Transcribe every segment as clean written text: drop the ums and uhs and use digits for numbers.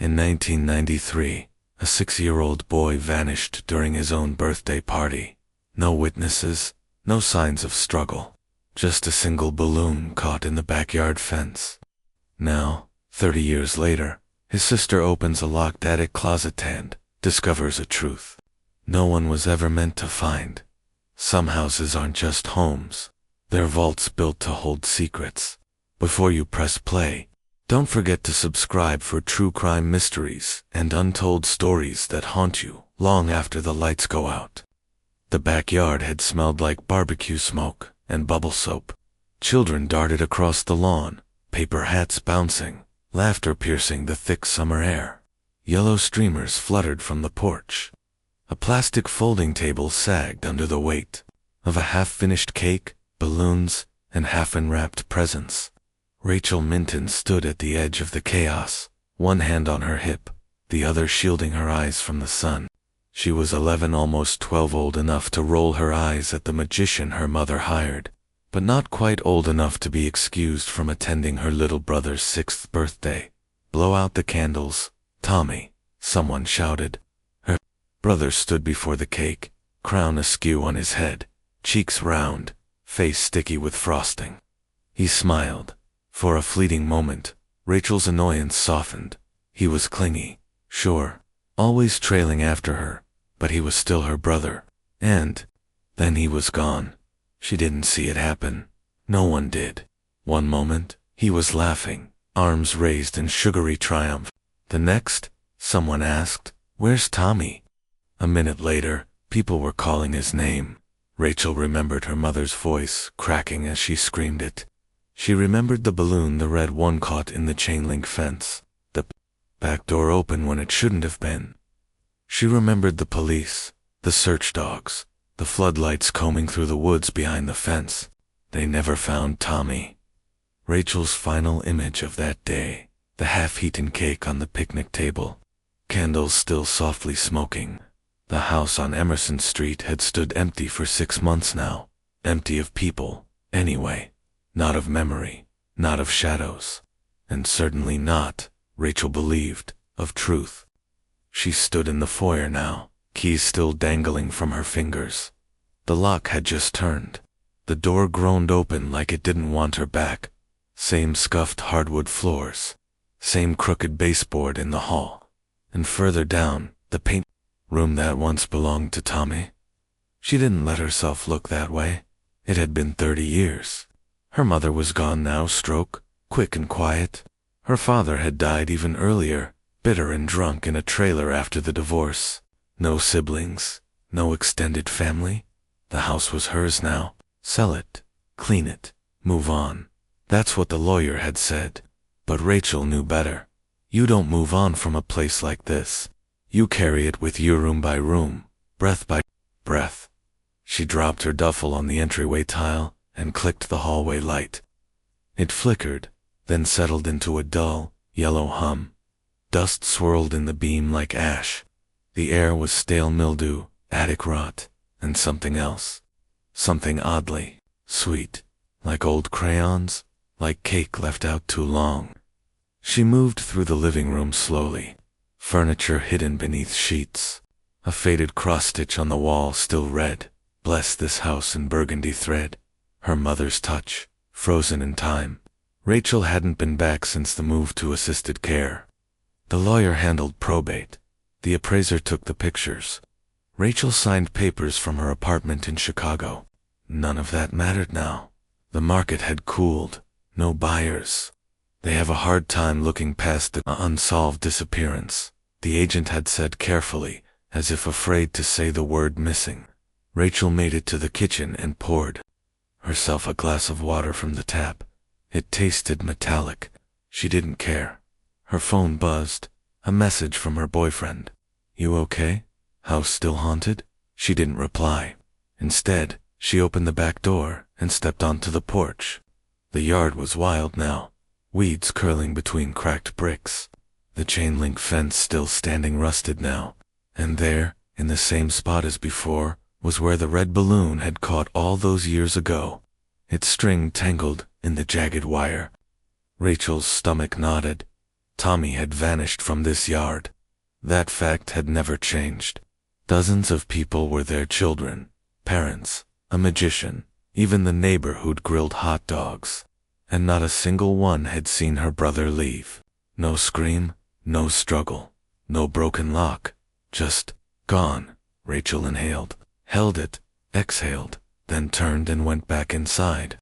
In 1993, a 6-year-old boy vanished during his own birthday party. No witnesses, no signs of struggle. Just a single balloon caught in the backyard fence. Now, 30 years later, his sister opens a locked attic closet and discovers a truth no one was ever meant to find. Some houses aren't just homes. They're vaults built to hold secrets. Before you press play, don't forget to subscribe for true crime mysteries and untold stories that haunt you long after the lights go out. The backyard had smelled like barbecue smoke and bubble soap. Children darted across the lawn, paper hats bouncing, laughter piercing the thick summer air. Yellow streamers fluttered from the porch. A plastic folding table sagged under the weight of a half-finished cake, balloons, and half-unwrapped presents. Rachel Minton stood at the edge of the chaos, one hand on her hip, the other shielding her eyes from the sun. She was 11, almost 12, old enough to roll her eyes at the magician her mother hired, but not quite old enough to be excused from attending her little brother's 6th birthday. "Blow out the candles, Tommy," someone shouted. Her brother stood before the cake, crown askew on his head, cheeks round, face sticky with frosting. He smiled. For a fleeting moment, Rachel's annoyance softened. He was clingy, sure, always trailing after her, but he was still her brother. And then he was gone. She didn't see it happen. No one did. One moment, he was laughing, arms raised in sugary triumph. The next, someone asked, "Where's Tommy?" A minute later, people were calling his name. Rachel remembered her mother's voice cracking as she screamed it. She remembered the balloon, the red one caught in the chain-link fence, the back door open when it shouldn't have been. She remembered the police, the search dogs, the floodlights combing through the woods behind the fence. They never found Tommy. Rachel's final image of that day, the half-eaten cake on the picnic table, candles still softly smoking. The house on Emerson Street had stood empty for 6 months now, empty of people, anyway. Not of memory, not of shadows, and certainly not, Rachel believed, of truth. She stood in the foyer now, keys still dangling from her fingers. The lock had just turned. The door groaned open like it didn't want her back. Same scuffed hardwood floors, same crooked baseboard in the hall. And further down, the paint room that once belonged to Tommy. She didn't let herself look that way. It had been 30 years. Her mother was gone now, stroke, quick and quiet. Her father had died even earlier, bitter and drunk in a trailer after the divorce. No siblings, no extended family. The house was hers now. Sell it, clean it, move on. That's what the lawyer had said. But Rachel knew better. You don't move on from a place like this. You carry it with you room by room, breath by breath. She dropped her duffel on the entryway tile and clicked the hallway light. It flickered, then settled into a dull, yellow hum. Dust swirled in the beam like ash. The air was stale mildew, attic rot, and something else. Something oddly sweet, like old crayons, like cake left out too long. She moved through the living room slowly, furniture hidden beneath sheets. A faded cross-stitch on the wall still read, "Bless this house in burgundy thread." Her mother's touch, frozen in time. Rachel hadn't been back since the move to assisted care. The lawyer handled probate. The appraiser took the pictures. Rachel signed papers from her apartment in Chicago. None of that mattered now. The market had cooled. No buyers. They have a hard time looking past the unsolved disappearance, the agent had said carefully, as if afraid to say the word missing. Rachel made it to the kitchen and poured herself a glass of water from the tap. It tasted metallic. She didn't care. Her phone buzzed. A message from her boyfriend. "You okay? House still haunted?" She didn't reply. Instead, she opened the back door and stepped onto the porch. The yard was wild now, weeds curling between cracked bricks. The chain-link fence still standing rusted now. And there, in the same spot as before, was where the red balloon had caught all those years ago, its string tangled in the jagged wire. Rachel's stomach nodded. Tommy had vanished from this yard. That fact had never changed. Dozens of people were there, children, parents, a magician, even the neighbor who'd grilled hot dogs. And not a single one had seen her brother leave. No scream, no struggle, no broken lock, just gone. Rachel inhaled, held it, exhaled, then turned and went back inside.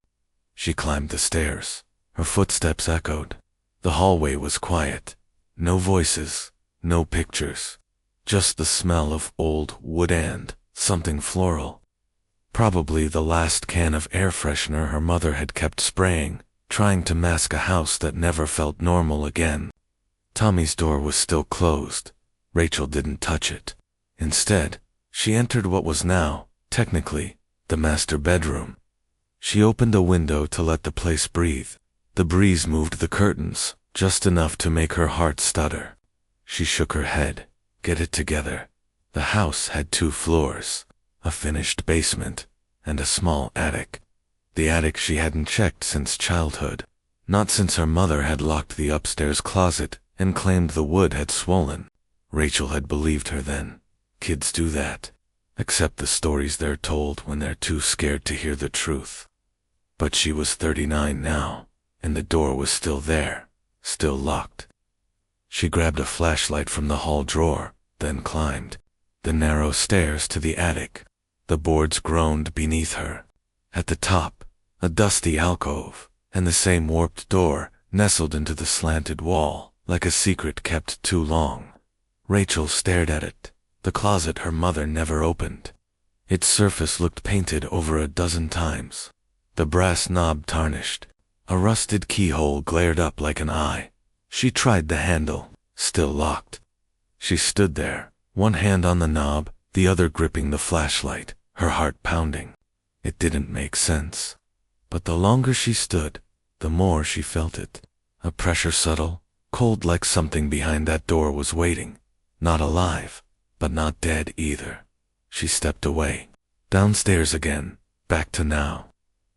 She climbed the stairs. Her footsteps echoed. The hallway was quiet. No voices, no pictures. Just the smell of old wood and something floral. Probably the last can of air freshener her mother had kept spraying, trying to mask a house that never felt normal again. Tommy's door was still closed. Rachel didn't touch it. Instead, she entered what was now, technically, the master bedroom. She opened a window to let the place breathe. The breeze moved the curtains, just enough to make her heart stutter. She shook her head. Get it together. The house had 2 floors, a finished basement, and a small attic. The attic she hadn't checked since childhood. Not since her mother had locked the upstairs closet and claimed the wood had swollen. Rachel had believed her then. Kids do that. Accept the stories they're told when they're too scared to hear the truth. But she was 39 now, and the door was still there, still locked. She grabbed a flashlight from the hall drawer, then climbed the narrow stairs to the attic. The boards groaned beneath her. At the top, a dusty alcove, and the same warped door nestled into the slanted wall, like a secret kept too long. Rachel stared at it, the closet her mother never opened. Its surface looked painted over a dozen times. The brass knob tarnished. A rusted keyhole glared up like an eye. She tried the handle, still locked. She stood there, one hand on the knob, the other gripping the flashlight, her heart pounding. It didn't make sense. But the longer she stood, the more she felt it. A pressure subtle, cold, like something behind that door was waiting. Not alive, but not dead either. She stepped away. Downstairs again, back to now.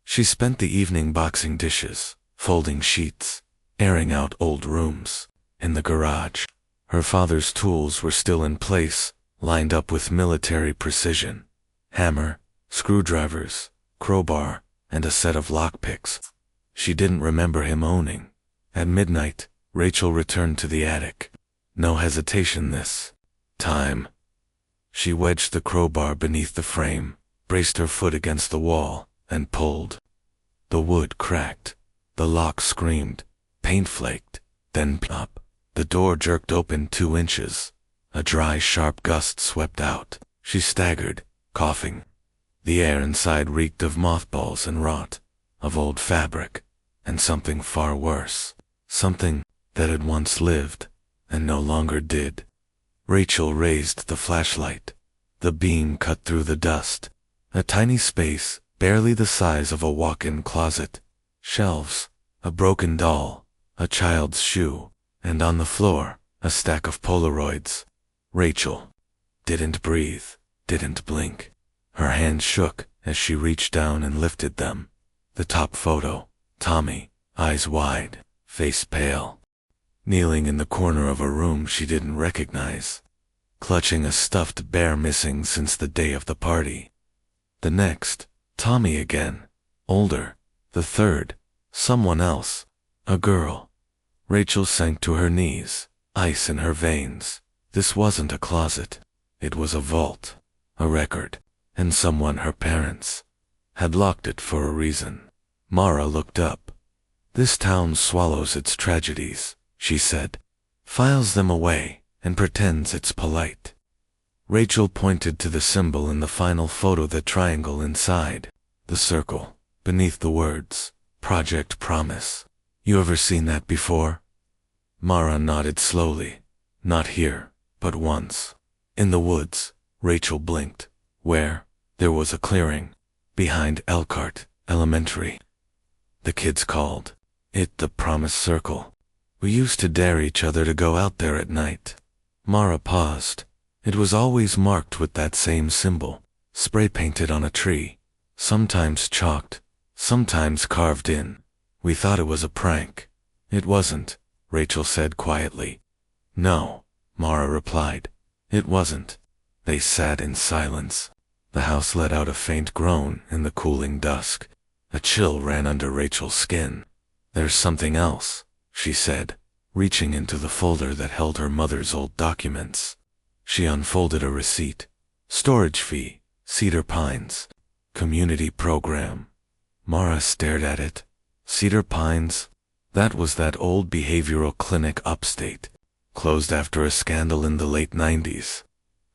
She spent the evening boxing dishes, folding sheets, airing out old rooms. In the garage, her father's tools were still in place, lined up with military precision. Hammer, screwdrivers, crowbar, and a set of lockpicks. She didn't remember him owning. At midnight, Rachel returned to the attic. No hesitation this time. She wedged the crowbar beneath the frame, braced her foot against the wall, and pulled. The wood cracked. The lock screamed, paint flaked, then up. The door jerked open 2 inches. A dry, sharp gust swept out. She staggered, coughing. The air inside reeked of mothballs and rot, of old fabric, and something far worse. Something that had once lived, and no longer did. Rachel raised the flashlight. The beam cut through the dust. A tiny space, barely the size of a walk-in closet. Shelves, a broken doll, a child's shoe, and on the floor, a stack of Polaroids. Rachel didn't breathe, didn't blink. Her hands shook as she reached down and lifted them. The top photo, Tommy, eyes wide, face pale, kneeling in the corner of a room she didn't recognize, clutching a stuffed bear missing since the day of the party. The next, Tommy again, older. The third, someone else, a girl. Rachel sank to her knees, ice in her veins. This wasn't a closet. It was a vault, a record, and someone, her parents, had locked it for a reason. Mara looked up. This town swallows its tragedies, she said, files them away, and pretends it's polite. Rachel pointed to the symbol in the final photo, the triangle inside, the circle, beneath the words, Project Promise. You ever seen that before? Mara nodded slowly. Not here, but once. In the woods. Rachel blinked. Where? There was a clearing. Behind Elkhart Elementary. The kids called it the Promise Circle. We used to dare each other to go out there at night. Mara paused. It was always marked with that same symbol, spray painted on a tree, sometimes chalked, sometimes carved in. We thought it was a prank. It wasn't, Rachel said quietly. No, Mara replied. It wasn't. They sat in silence. The house let out a faint groan in the cooling dusk. A chill ran under Rachel's skin. There's something else, she said, reaching into the folder that held her mother's old documents. She unfolded a receipt. Storage fee, Cedar Pines. Community program. Mara stared at it. Cedar Pines? That was that old behavioral clinic upstate, closed after a scandal in the late 90s.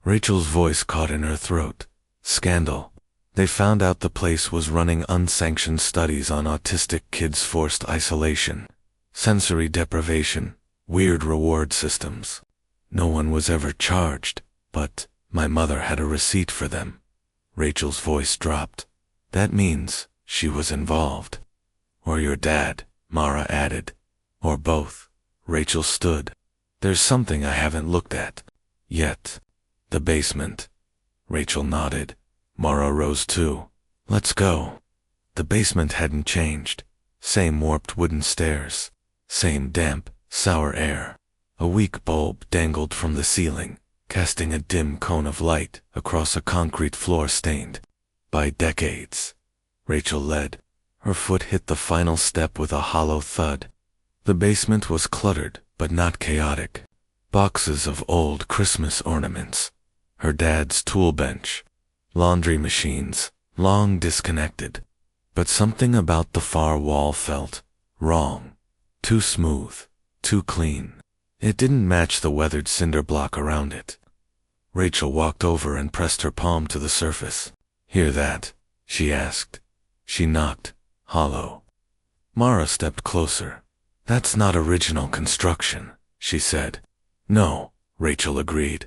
Rachel's voice caught in her throat. Scandal. They found out the place was running unsanctioned studies on autistic kids' forced isolation, sensory deprivation, weird reward systems. No one was ever charged, but my mother had a receipt for them. Rachel's voice dropped. That means she was involved. Or your dad, Mara added. Or both. Rachel stood. There's something I haven't looked at yet. The basement. Rachel nodded. Mara rose too. Let's go. The basement hadn't changed. Same warped wooden stairs. Same damp, sour air. A weak bulb dangled from the ceiling, casting a dim cone of light across a concrete floor stained by decades. Rachel led. Her foot hit the final step with a hollow thud. The basement was cluttered, but not chaotic. Boxes of old Christmas ornaments. Her dad's tool bench. Laundry machines, long disconnected. But something about the far wall felt wrong. Too smooth, too clean. It didn't match the weathered cinder block around it. Rachel walked over and pressed her palm to the surface. Hear that? She asked. She knocked, hollow. Mara stepped closer. That's not original construction, she said. No, Rachel agreed.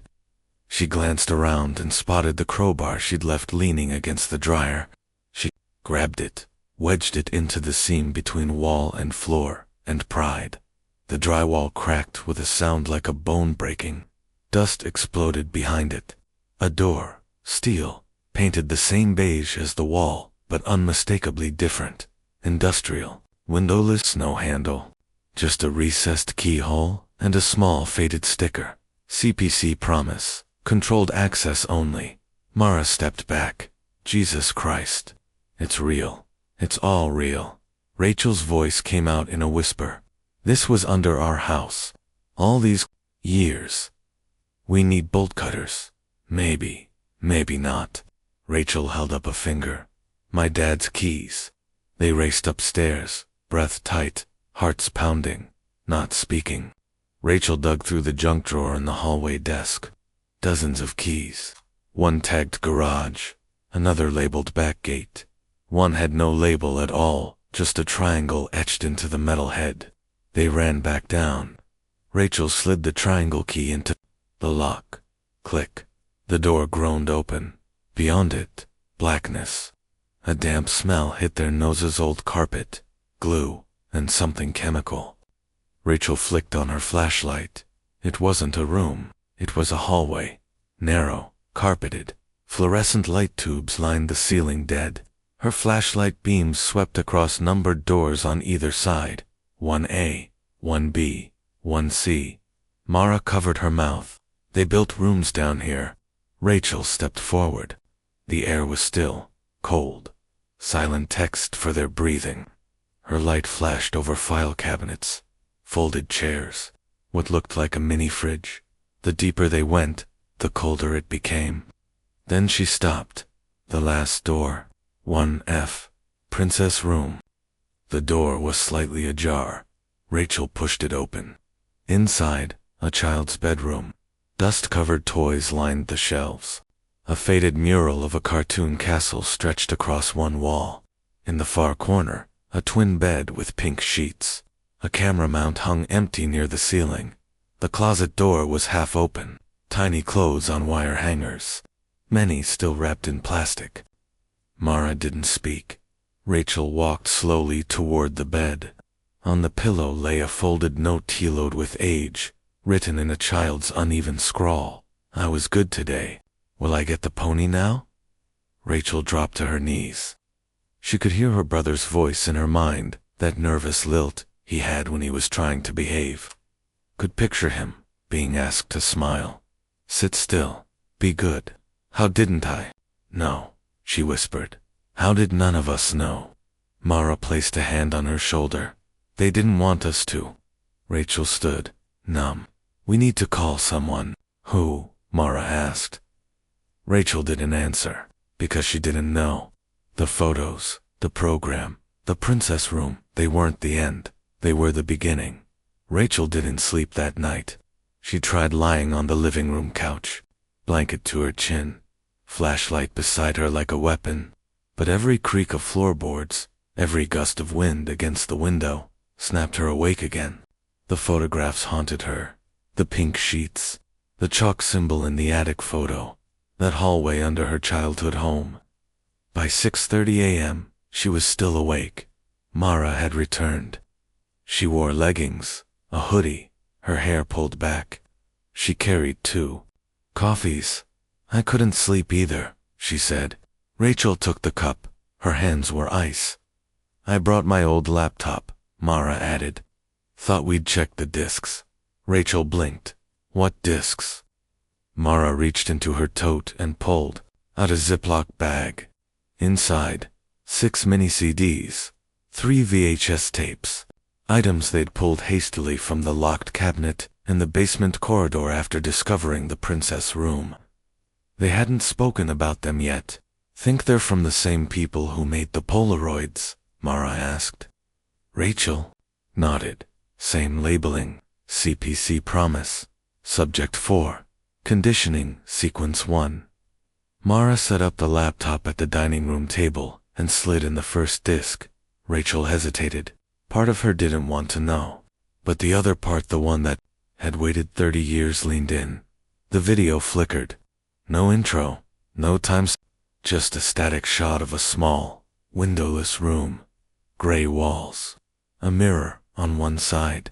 She glanced around and spotted the crowbar she'd left leaning against the dryer. She grabbed it, wedged it into the seam between wall and floor, and pried. The drywall cracked with a sound like a bone breaking. Dust exploded behind it. A door, steel, painted the same beige as the wall, but unmistakably different. Industrial, windowless, no handle. Just a recessed keyhole and a small faded sticker. CPC promise. Controlled access only. Mara stepped back. Jesus Christ. It's real. It's all real. Rachel's voice came out in a whisper. This was under our house. All these years. We need bolt cutters. Maybe. Maybe not. Rachel held up a finger. My dad's keys. They raced upstairs, breath tight, hearts pounding, not speaking. Rachel dug through the junk drawer in the hallway desk. Dozens of keys. One tagged garage, another labeled back gate. One had no label at all, just a triangle etched into the metal head. They ran back down. Rachel slid the triangle key into the lock. Click. The door groaned open. Beyond it, blackness. A damp smell hit their noses. Old carpet, glue, and something chemical. Rachel flicked on her flashlight. It wasn't a room. It was a hallway. Narrow, carpeted. Fluorescent light tubes lined the ceiling dead. Her flashlight beams swept across numbered doors on either side. 1A, 1B, 1C. Mara covered her mouth. They built rooms down here. Rachel stepped forward. The air was still, cold. Silent text for their breathing. Her light flashed over file cabinets, folded chairs, what looked like a mini fridge. The deeper they went, the colder it became. Then she stopped. The last door. 1F. Princess Room. The door was slightly ajar. Rachel pushed it open. Inside, a child's bedroom. Dust-covered toys lined the shelves. A faded mural of a cartoon castle stretched across one wall. In the far corner, a twin bed with pink sheets. A camera mount hung empty near the ceiling. The closet door was half open, tiny clothes on wire hangers, many still wrapped in plastic. Mara didn't speak. Rachel walked slowly toward the bed. On the pillow lay a folded note tealoed with age, written in a child's uneven scrawl. I was good today. Will I get the pony now? Rachel dropped to her knees. She could hear her brother's voice in her mind, that nervous lilt he had when he was trying to behave. Could picture him being asked to smile. Sit still. Be good. How didn't I? No, she whispered. How did none of us know? Mara placed a hand on her shoulder. They didn't want us to. Rachel stood, numb. We need to call someone. Who? Mara asked. Rachel didn't answer, because she didn't know. The photos, the program, the princess room, they weren't the end. They were the beginning. Rachel didn't sleep that night. She tried lying on the living room couch, blanket to her chin, flashlight beside her like a weapon. But every creak of floorboards, every gust of wind against the window, snapped her awake again. The photographs haunted her. The pink sheets, the chalk symbol in the attic photo, that hallway under her childhood home. By 6:30 a.m., she was still awake. Mara had returned. She wore leggings, a hoodie, her hair pulled back. She carried 2 coffees. I couldn't sleep either, she said. Rachel took the cup. Her hands were ice. I brought my old laptop, Mara added. Thought we'd check the discs. Rachel blinked. What discs? Mara reached into her tote and pulled out a Ziploc bag. Inside, 6 mini CDs, 3 VHS tapes, items they'd pulled hastily from the locked cabinet in the basement corridor after discovering the princess room. They hadn't spoken about them yet. Think they're from the same people who made the Polaroids? Mara asked. Rachel nodded. Same labeling, CPC promise. Subject 4. Conditioning, sequence 1. Mara set up the laptop at the dining room table and slid in the first disc. Rachel hesitated. Part of her didn't want to know. But the other part, the one that had waited 30 years, leaned in. The video flickered. No intro, no time, just a static shot of a small, windowless room. Gray walls. A mirror on one side.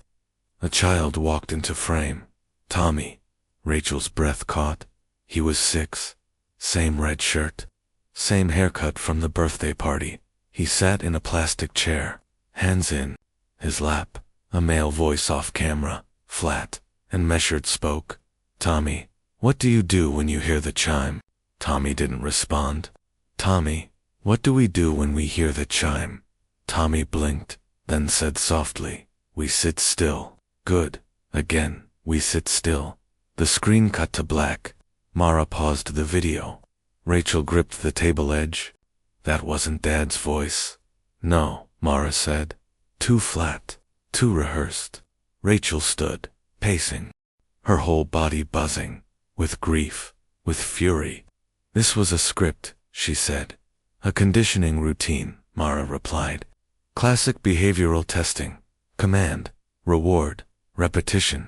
A child walked into frame. Tommy. Rachel's breath caught. He was 6. Same red shirt. Same haircut from the birthday party. He sat in a plastic chair, hands in his lap. A male voice off camera, flat and measured, spoke. Tommy, what do you do when you hear the chime? Tommy didn't respond. Tommy, what do we do when we hear the chime? Tommy blinked, then said softly, we sit still. Good. Again, we sit still. The screen cut to black. Mara paused the video. Rachel gripped the table edge. That wasn't Dad's voice. No, Mara said. Too flat, too rehearsed. Rachel stood, pacing, her whole body buzzing, with grief, with fury. This was a script, she said. A conditioning routine, Mara replied. Classic behavioral testing. Command, reward, repetition.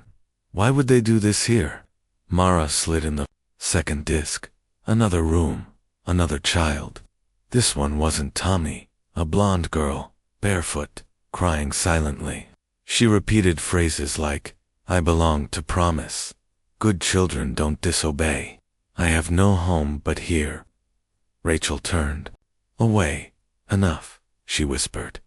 Why would they do this here? Mara slid in the second disc. Another room, another child. This one wasn't Tommy, a blonde girl, barefoot, crying silently. She repeated phrases like, I belong to promise. Good children don't disobey. I have no home but here. Rachel turned away. Enough, she whispered.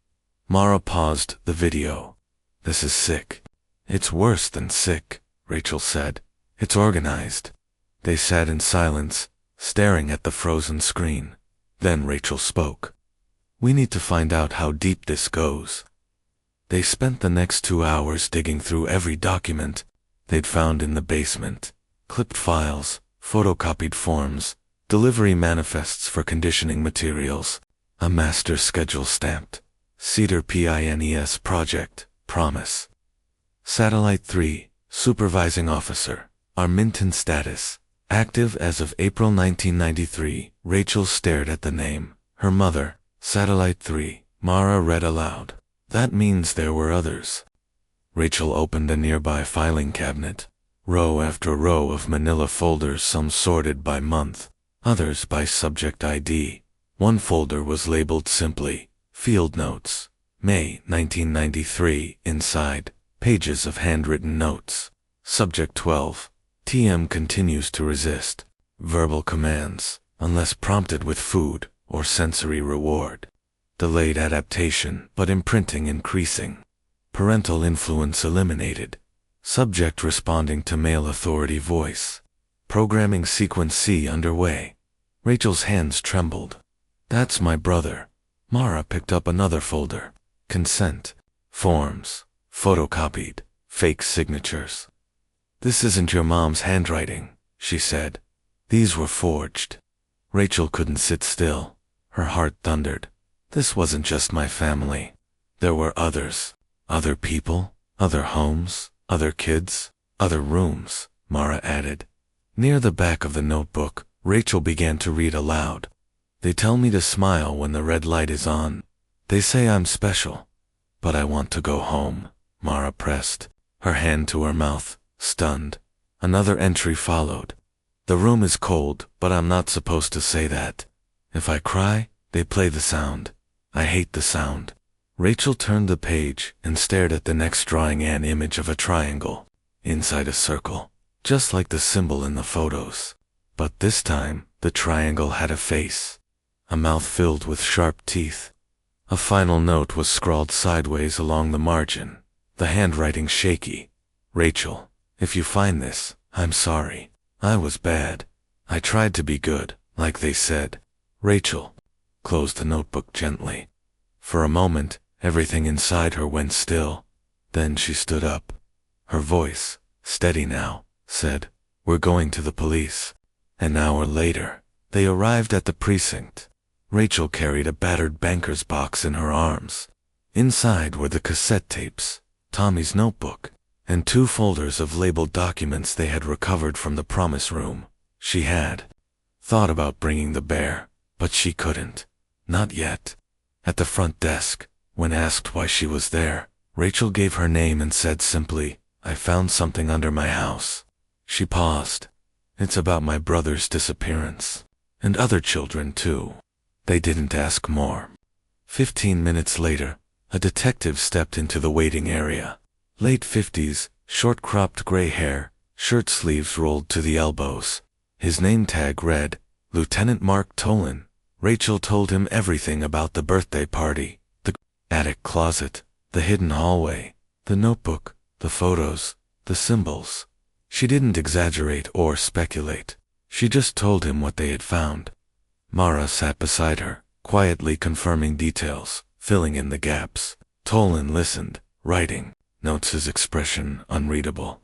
Mara paused the video. This is sick. It's worse than sick, Rachel said. It's organized. They sat in silence, staring at the frozen screen. Then Rachel spoke. We need to find out how deep this goes. They spent the next 2 hours digging through every document they'd found in the basement. Clipped files, photocopied forms, delivery manifests for conditioning materials, a master schedule stamped. Cedar PINES project, promise. Satellite 3, supervising officer, Arminton status, active as of April 1993. Rachel stared at the name. Her mother, Satellite 3, Mara read aloud. That means there were others. Rachel opened a nearby filing cabinet. Row after row of manila folders, some sorted by month, others by subject ID. One folder was labeled simply, Field Notes, May 1993. Inside, pages of handwritten notes. Subject 12. TM continues to resist. Verbal commands, unless prompted with food or sensory reward. Delayed adaptation, but imprinting increasing. Parental influence eliminated. Subject responding to male authority voice. Programming sequence C underway. Rachel's hands trembled. That's my brother. Mara picked up another folder. Consent. Forms. Photocopied. Fake signatures. This isn't your mom's handwriting, she said. These were forged. Rachel couldn't sit still. Her heart thundered. This wasn't just my family. There were others. Other people, other homes, other kids, other rooms, Mara added. Near the back of the notebook, Rachel began to read aloud. They tell me to smile when the red light is on. They say I'm special. But I want to go home, Mara pressed, her hand to her mouth, stunned. Another entry followed. The room is cold, but I'm not supposed to say that. If I cry, they play the sound. I hate the sound. Rachel turned the page and stared at the next drawing an image of a triangle, inside a circle, just like the symbol in the photos. But this time, the triangle had a face, a mouth filled with sharp teeth. A final note was scrawled sideways along the margin, the handwriting shaky. Rachel, if you find this, I'm sorry. I was bad. I tried to be good, like they said. Rachel closed the notebook gently. For a moment, everything inside her went still. Then she stood up. Her voice, steady now, said, "We're going to the police." An hour later, they arrived at the precinct. Rachel carried a battered banker's box in her arms. Inside were the cassette tapes, Tommy's notebook, and 2 folders of labeled documents they had recovered from the promise room. She had thought about bringing the bear, but she couldn't. Not yet. At the front desk, when asked why she was there, Rachel gave her name and said simply, "I found something under my house." She paused. "It's about my brother's disappearance. And other children too." They didn't ask more. 15 minutes later, a detective stepped into the waiting area. Late 50s, short-cropped gray hair, shirt sleeves rolled to the elbows. His name tag read, Lieutenant Mark Tolan. Rachel told him everything about the birthday party, the attic closet, the hidden hallway, the notebook, the photos, the symbols. She didn't exaggerate or speculate. She just told him what they had found. Mara sat beside her, quietly confirming details, filling in the gaps. Tolan listened, writing notes, his expression unreadable.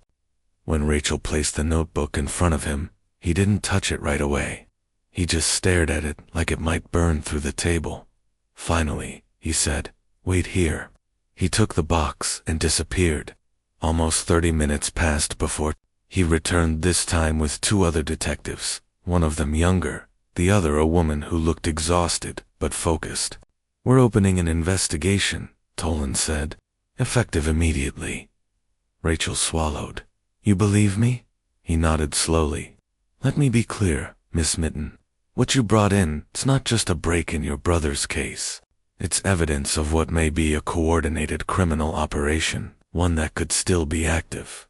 When Rachel placed the notebook in front of him, he didn't touch it right away. He just stared at it like it might burn through the table. Finally, he said, "Wait here." He took the box and disappeared. Almost 30 minutes passed before he returned, this time with 2 other detectives, one of them younger, the other a woman who looked exhausted but focused. "We're opening an investigation," Tolan said, "effective immediately." Rachel swallowed. "You believe me?" He nodded slowly. "Let me be clear, Miss Mitten. What you brought in, it's not just a break in your brother's case. It's evidence of what may be a coordinated criminal operation, one that could still be active."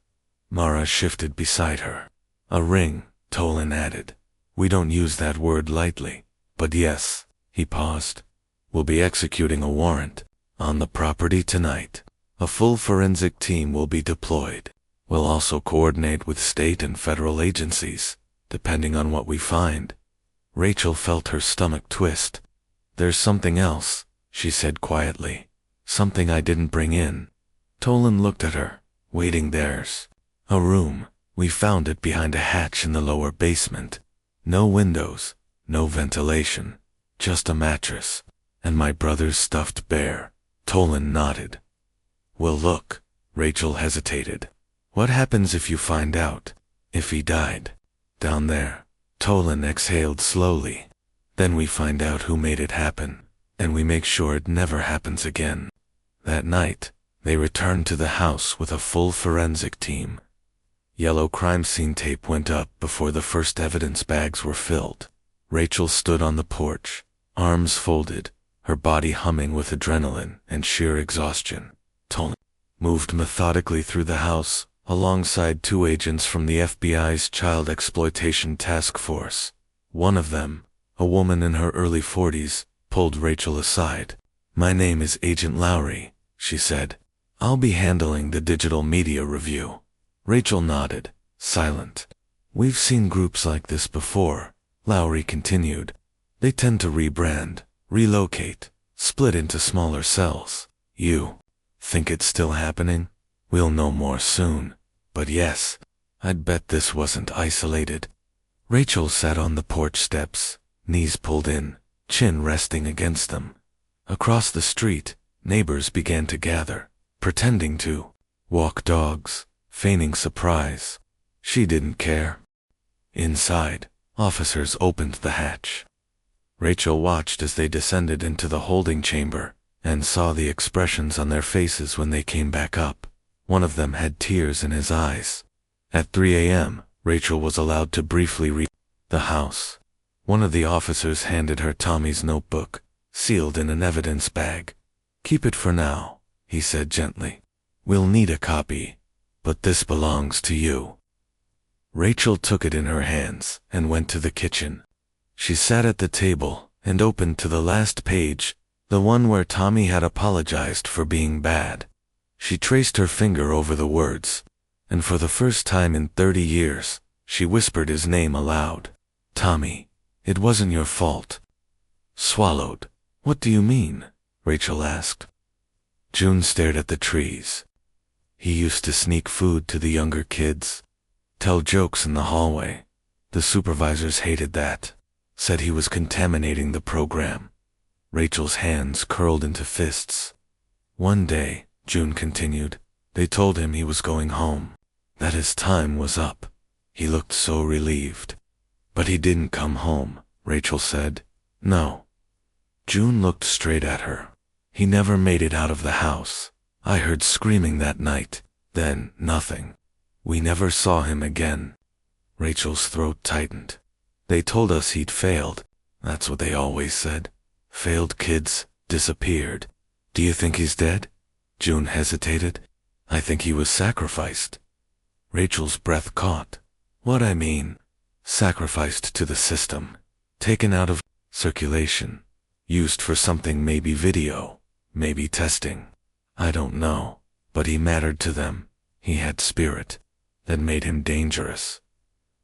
Mara shifted beside her. "A ring," Tolan added. "We don't use that word lightly, but yes." He paused. "We'll be executing a warrant on the property tonight. A full forensic team will be deployed. We'll also coordinate with state and federal agencies, depending on what we find." Rachel felt her stomach twist. "There's something else," she said quietly. "Something I didn't bring in." Tolan looked at her, waiting theirs. "A room. We found it behind a hatch in the lower basement. No windows, no ventilation, just a mattress, and my brother's stuffed bear." Tolan nodded. "Well, look." Rachel hesitated. "What happens if you find out? If he died? Down there." Tolan exhaled slowly. "Then we find out who made it happen, and we make sure it never happens again." That night, they returned to the house with a full forensic team. Yellow crime scene tape went up before the first evidence bags were filled. Rachel stood on the porch, arms folded, her body humming with adrenaline and sheer exhaustion. Tolan moved methodically through the house, alongside 2 agents from the FBI's Child Exploitation Task Force. One of them, a woman in her early 40s, pulled Rachel aside. "My name is Agent Lowry," she said. "I'll be handling the digital media review. Rachel nodded, silent. We've seen groups like this before, Lowry continued. They tend to rebrand, relocate, split into smaller cells. You think it's still happening? We'll know more soon. But yes, I'd bet this wasn't isolated. Rachel sat on the porch steps, knees pulled in, chin resting against them. Across the street, neighbors began to gather, pretending to walk dogs, feigning surprise. She didn't care. Inside, officers opened the hatch. Rachel watched as they descended into the holding chamber, and saw the expressions on their faces when they came back up. One of them had tears in his eyes. At 3 a.m., Rachel was allowed to briefly read the house. One of the officers handed her Tommy's notebook, sealed in an evidence bag. Keep it for now, he said gently. We'll need a copy, but this belongs to you. Rachel took it in her hands and went to the kitchen. She sat at the table and opened to the last page, the one where Tommy had apologized for being bad. She traced her finger over the words, and for the first time in 30 years, she whispered his name aloud. Tommy, it wasn't your fault. Swallowed. What do you mean? Rachel asked. June stared at the trees. He used to sneak food to the younger kids, tell jokes in the hallway. The supervisors hated that, said he was contaminating the program. Rachel's hands curled into fists. One day, June continued, they told him he was going home, that his time was up. He looked so relieved. But he didn't come home, Rachel said. No. June looked straight at her. He never made it out of the house. I heard screaming that night, then nothing. We never saw him again. Rachel's throat tightened. They told us he'd failed. That's what they always said. Failed kids, disappeared. Do you think he's dead? June hesitated. I think he was sacrificed. Rachel's breath caught. What I mean? Sacrificed to the system. Taken out of circulation. Used for something, maybe video, maybe testing. I don't know. But he mattered to them. He had spirit. That made him dangerous.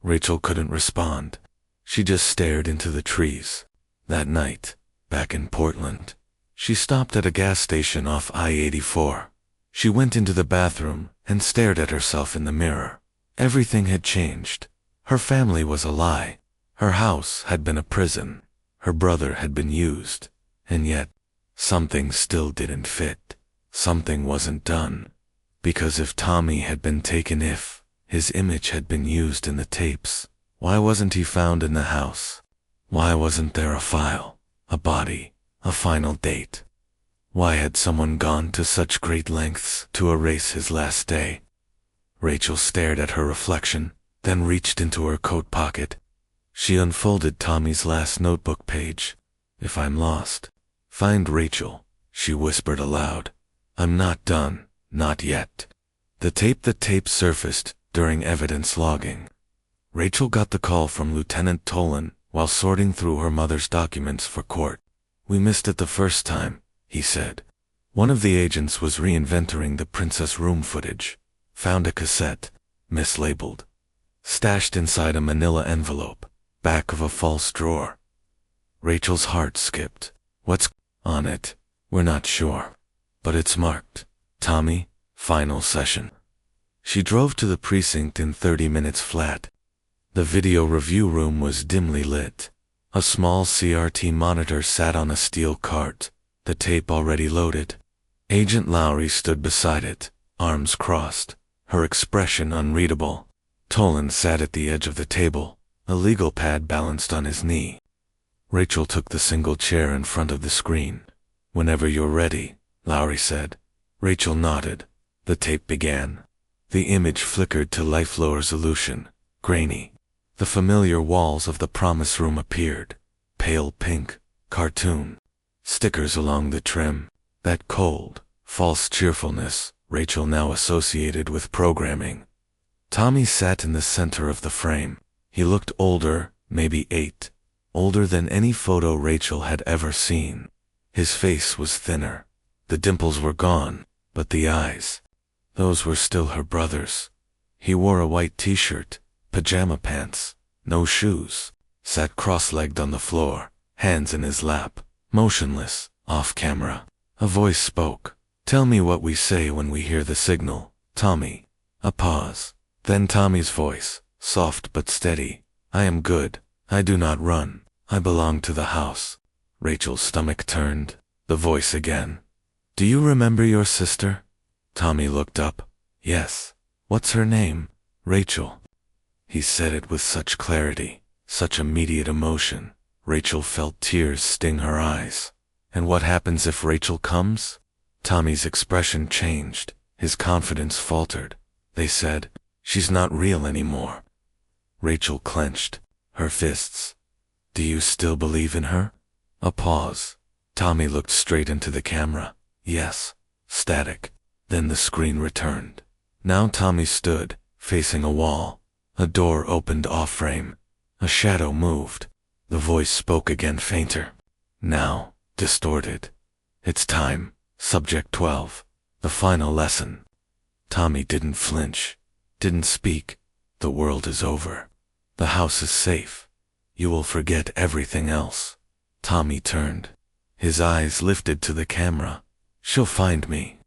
Rachel couldn't respond. She just stared into the trees. That night, back in Portland, she stopped at a gas station off I-84. She went into the bathroom and stared at herself in the mirror. Everything had changed. Her family was a lie. Her house had been a prison. Her brother had been used. And yet, something still didn't fit. Something wasn't done. Because if Tommy had been taken, if his image had been used in the tapes, why wasn't he found in the house? Why wasn't there a file, a body, a final date? Why had someone gone to such great lengths to erase his last day? Rachel stared at her reflection, then reached into her coat pocket. She unfolded Tommy's last notebook page. If I'm lost, find Rachel, she whispered aloud. I'm not done, not yet. The tape surfaced during evidence logging. Rachel got the call from Lieutenant Tolan while sorting through her mother's documents for court. We missed it the first time, he said. One of the agents was reinventorying the princess room footage. Found a cassette, mislabeled, stashed inside a manila envelope, back of a false drawer. Rachel's heart skipped. What's on it? We're not sure. But it's marked, Tommy, final session. She drove to the precinct in 30 minutes flat. The video review room was dimly lit. A small CRT monitor sat on a steel cart, the tape already loaded. Agent Lowry stood beside it, arms crossed, her expression unreadable. Tolan sat at the edge of the table, a legal pad balanced on his knee. Rachel took the single chair in front of the screen. Whenever you're ready, Lowry said. Rachel nodded. The tape began. The image flickered to life-low resolution, grainy. The familiar walls of the promise room appeared. Pale pink, cartoon. Stickers along the trim. That cold, false cheerfulness Rachel now associated with programming. Tommy sat in the center of the frame. He looked older, maybe 8. Older than any photo Rachel had ever seen. His face was thinner. The dimples were gone, but the eyes, those were still her brother's. He wore a white t-shirt, pajama pants, no shoes, sat cross-legged on the floor, hands in his lap, motionless, off camera. A voice spoke. "Tell me what we say when we hear the signal, Tommy." A pause. Then Tommy's voice, soft but steady. "I am good. I do not run. I belong to the house." Rachel's stomach turned. The voice again. "Do you remember your sister?" Tommy looked up. "Yes." "What's her name?" "Rachel." He said it with such clarity, such immediate emotion. Rachel felt tears sting her eyes. "And what happens if Rachel comes?" Tommy's expression changed. His confidence faltered. "They said, she's not real anymore." Rachel clenched her fists. "Do you still believe in her?" A pause. Tommy looked straight into the camera. "Yes." Static. Then the screen returned. Now Tommy stood, facing a wall. A door opened off-frame. A shadow moved. The voice spoke again, fainter. Now, distorted. "It's time. Subject 12. The final lesson." Tommy didn't flinch. Didn't speak. "The world is over. The house is safe. You will forget everything else." Tommy turned. His eyes lifted to the camera. "She'll find me."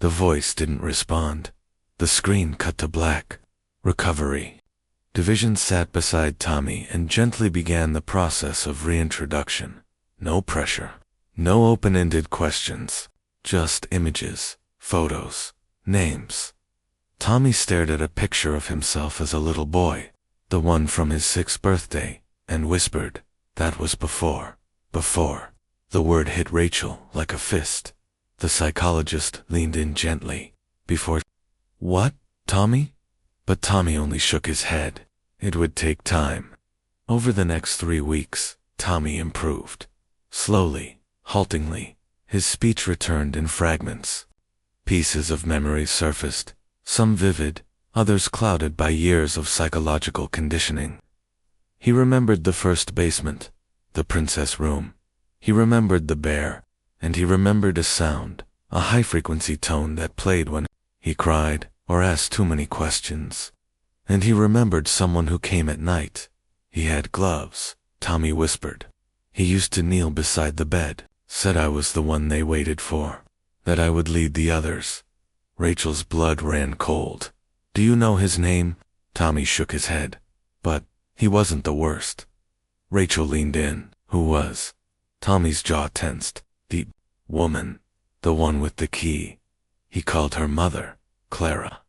The voice didn't respond. The screen cut to black. Recovery. Division sat beside Tommy and gently began the process of reintroduction. No pressure. No open-ended questions. Just images, photos, names. Tommy stared at a picture of himself as a little boy, the one from his 6th birthday, and whispered, "That was before." Before. The word hit Rachel like a fist. The psychologist leaned in gently. "Before what, Tommy?" But Tommy only shook his head. It would take time. Over the next 3 weeks, Tommy improved. Slowly, haltingly, his speech returned in fragments. Pieces of memory surfaced, some vivid, others clouded by years of psychological conditioning. He remembered the first basement, the princess room. He remembered the bear, and he remembered a sound, a high-frequency tone that played when he cried or asked too many questions. And he remembered someone who came at night. "He had gloves," Tommy whispered. "He used to kneel beside the bed, said I was the one they waited for, that I would lead the others." Rachel's blood ran cold. "Do you know his name?" Tommy shook his head. "But he wasn't the worst." Rachel leaned in. "Who was?" Tommy's jaw tensed. "The woman. The one with the key." He called her mother, Clara.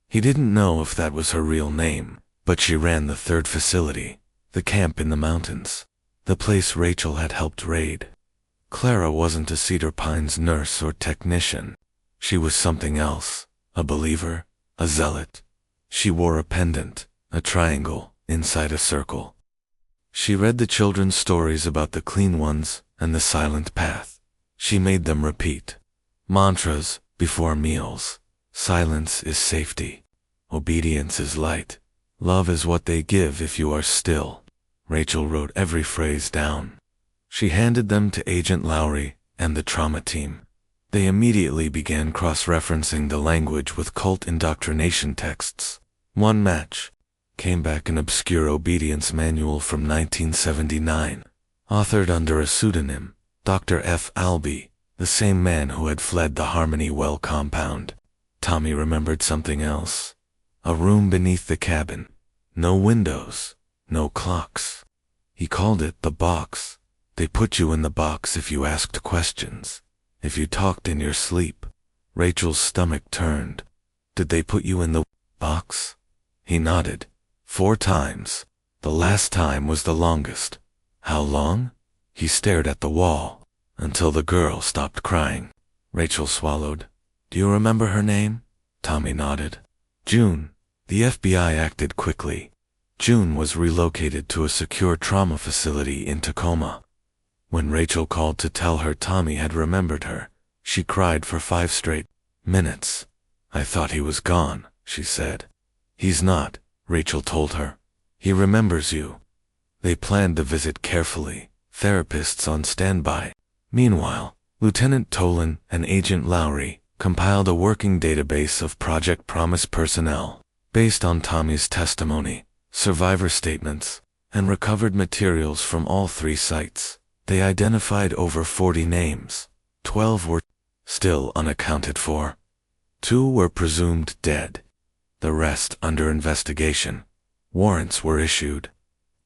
He didn't know if that was her real name, but she ran the 3rd facility, the camp in the mountains, the place Rachel had helped raid. Clara wasn't a Cedar Pines nurse or technician. She was something else, a believer, a zealot. She wore a pendant, a triangle, inside a circle. She read the children's stories about the clean ones and the silent path. She made them repeat mantras before meals. Silence is safety. Obedience is light. Love is what they give if you are still. Rachel wrote every phrase down. She handed them to Agent Lowry and the trauma team. They immediately began cross-referencing the language with cult indoctrination texts. One match. Came back an obscure obedience manual from 1979, authored under a pseudonym, Dr. F. Albee, the same man who had fled the Harmony Well compound. Tommy remembered something else. A room beneath the cabin. No windows, no clocks. He called it the box. They put you in the box if you asked questions, if you talked in your sleep. Rachel's stomach turned. "Did they put you in the box?" He nodded. 4 times. The last time was the longest. "How long?" He stared at the wall, until the girl stopped crying. Rachel swallowed. "Do you remember her name?" Tommy nodded. "June." The FBI acted quickly. June was relocated to a secure trauma facility in Tacoma. When Rachel called to tell her Tommy had remembered her, she cried for 5 straight minutes. "I thought he was gone," she said. "He's not," Rachel told her. "He remembers you." They planned the visit carefully, therapists on standby. Meanwhile, Lieutenant Tolan and Agent Lowry compiled a working database of Project Promise personnel. Based on Tommy's testimony, survivor statements, and recovered materials from all 3 sites, they identified over 40 names. 12 were still unaccounted for. 2 were presumed dead. The rest under investigation. Warrants were issued.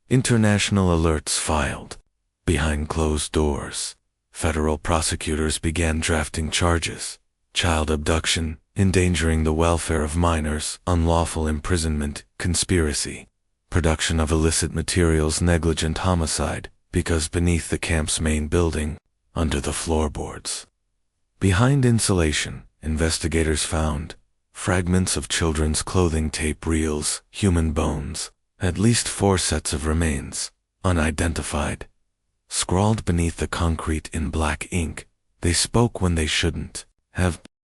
International alerts filed. Behind closed doors, federal prosecutors began drafting charges: child abduction, endangering the welfare of minors, unlawful imprisonment, conspiracy, production of illicit materials, negligent homicide, because beneath the camp's main building, under the floorboards. Behind insulation, investigators found fragments of children's clothing, tape reels, human bones, at least 4 sets of remains, unidentified. Scrawled beneath the concrete in black ink, they spoke when they shouldn't have.